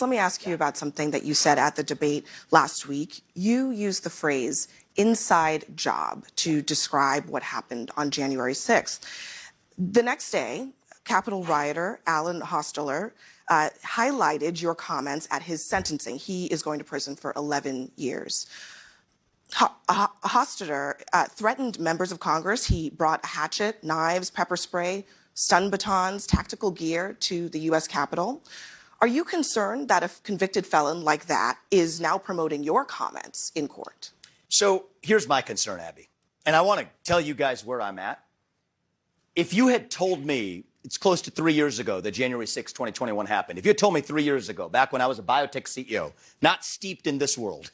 Let me ask you about something that you said at the debate last week. You used the phrase inside job to describe what happened on January 6th. The next day, Capitol rioter Alan Hostetter highlighted your comments at his sentencing. He is going to prison for 11 years. Hostetter threatened members of Congress. He brought a hatchet, knives, pepper spray, stun batons, tactical gear to the U.S. Capitol. Are you concerned that a convicted felon like that is now promoting your comments in court? So here's my concern, Abby, and I want to tell you guys where I'm at. If you had told me, it's close to 3 years ago that January 6, 2021 happened. If you had told me 3 years ago, back when I was a biotech CEO, not steeped in this world,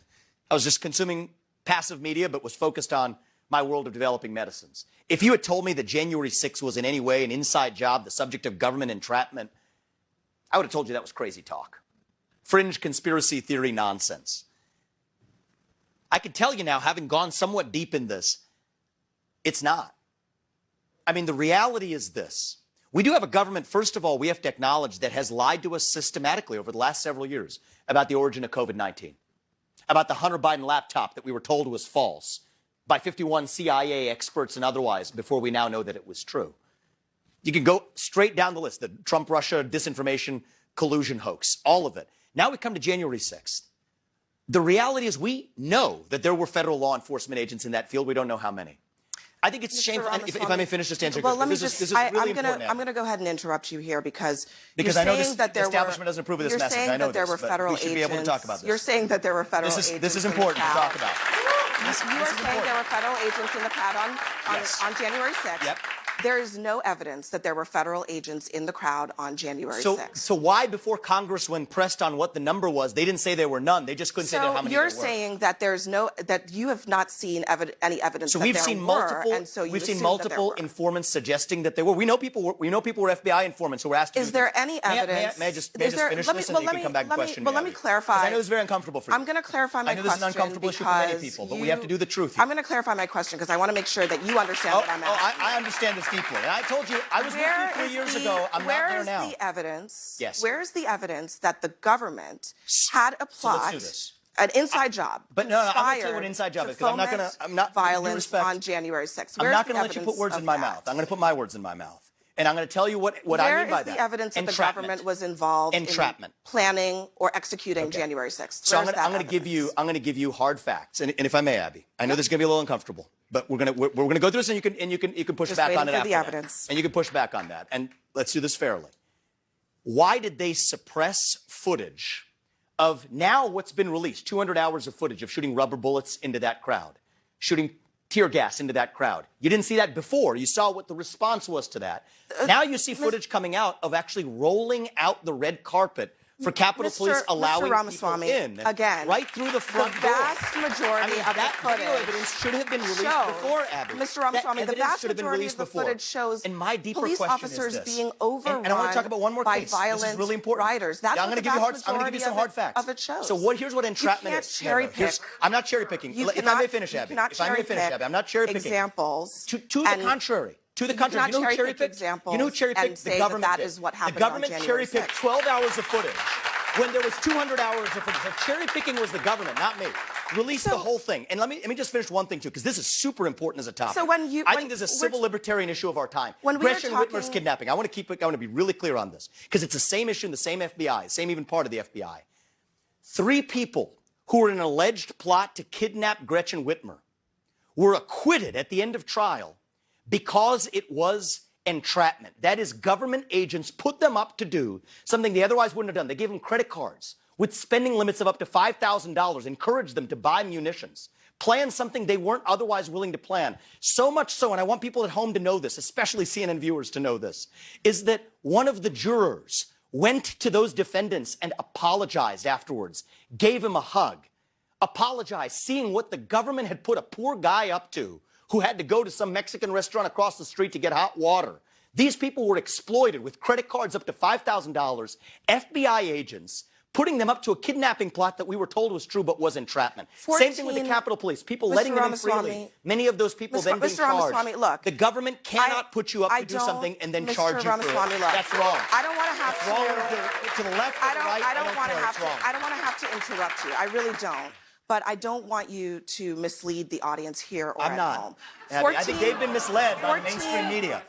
I was just consuming passive media, but was focused on my world of developing medicines. If you had told me that January 6 was in any way an inside job, the subject of government entrapment, I would have told you that was crazy talk. Fringe conspiracy theory nonsense. I can tell you now, having gone somewhat deep in this, it's not. I mean, the reality is this. We do have a government, first of all, we have to acknowledge, that has lied to us systematically over the last several years about the origin of COVID-19, about the Hunter Biden laptop that we were told was false by 51 CIA experts and otherwise before we now know that it was true. You can go straight down the list, the Trump-Russia disinformation collusion hoax, all of it. Now we come to January 6th. The reality is we know that there were federal law enforcement agents in that field. We don't know how many. I think it's shameful. If I may finish this answer. Well, let me just. I'm going to go ahead and interrupt you here because I know the establishment doesn't approve of this message. I know that there were federal agents. We should be able to talk about this. You're saying that there were federal agents. This is important to talk about. You are saying there were federal agents in the crowd on January 6th. Yep. There is no evidence that there were federal agents in the crowd on January 6th. So why, before Congress, when pressed on what the number was, they didn't say there were none? They just couldn't say how many there were. So you're saying that that you have not seen any evidence that we've there seen were, we've seen multiple informants suggesting that there were. We know people were FBI informants who were asked to. Is there any evidence? May I just finish this, and you can come back and question me? Well, let me clarify. I know it's very uncomfortable for you. I'm going to clarify my question. I know this is an uncomfortable issue for many people, but we have to do the truth here. I'm going to clarify my question because I want to make sure that you understand what I'm asking. I understand this deeply, and I told you I was with you 3 years ago. I'm not there now. Where is the evidence? Yes. Where is the evidence that the government had a plot, an inside job? But no, I'm going to tell you what an inside job is, because I'm not violence on January 6th. I'm not going to let you put words in my mouth. I'm going to put my words in my mouth. And I'm going to tell you what I mean by that. Where is the evidence that the government was involved in planning or executing January 6th? So I'm going to give you hard facts. And if I may, Abby, I know this is going to be a little uncomfortable, but we're going to go through this, and you can push back on it after that. And you can push back on that. And let's do this fairly. Why did they suppress footage of now what's been released, 200 hours of footage of shooting rubber bullets into that crowd, shooting tear gas into that crowd? You didn't see that before. You saw what the response was to that. Now you see footage coming out of actually rolling out the red carpet for Capitol Police allowing people in, again, right through the front door. The vast majority of the footage evidence should have been released before, Abby. Mr. Ramaswamy, the vast majority of the footage shows police officers being overrun by violent rioters. That's what the vast majority of it shows. So here's what entrapment is. Cherry pick. I'm not cherry picking. If I may finish, Abby. If I may finish, Abby. I'm not cherry picking. Examples. To the contrary. To the contrary, you know who cherry-picked the government? That is what happened. The government cherry-picked 12 hours of footage when there was 200 hours of footage. So cherry-picking was the government, not me. Release the whole thing. And let me just finish one thing too, because this is super important as a topic. So I think this is a civil libertarian issue of our time. Gretchen Whitmer's kidnapping. I want to be really clear on this, because it's the same issue in the same FBI, same even part of the FBI. 3 people who were in an alleged plot to kidnap Gretchen Whitmer were acquitted at the end of trial because it was entrapment. That is, government agents put them up to do something they otherwise wouldn't have done. They gave them credit cards with spending limits of up to $5,000, encouraged them to buy munitions, plan something they weren't otherwise willing to plan. So much so, and I want people at home to know this, especially CNN viewers to know this, is that one of the jurors went to those defendants and apologized afterwards, gave him a hug, apologized, seeing what the government had put a poor guy up to, who had to go to some Mexican restaurant across the street to get hot water. These people were exploited with credit cards up to $5,000. FBI agents putting them up to a kidnapping plot that we were told was true but was entrapment. Same thing with the Capitol Police. People Mr. letting them in freely. Ramaswamy, Many of those people then being Mr. charged. Ramaswamy, look, the government cannot put you up to do something and then charge you for it. Look, That's wrong. I don't want to have That's wrong to the left or the right. I don't want to care. have It's wrong. I don't want to have to interrupt you. I really don't. But I don't want you to mislead the audience here or I'm at not. home. Abby, I think they've been misled by the mainstream media.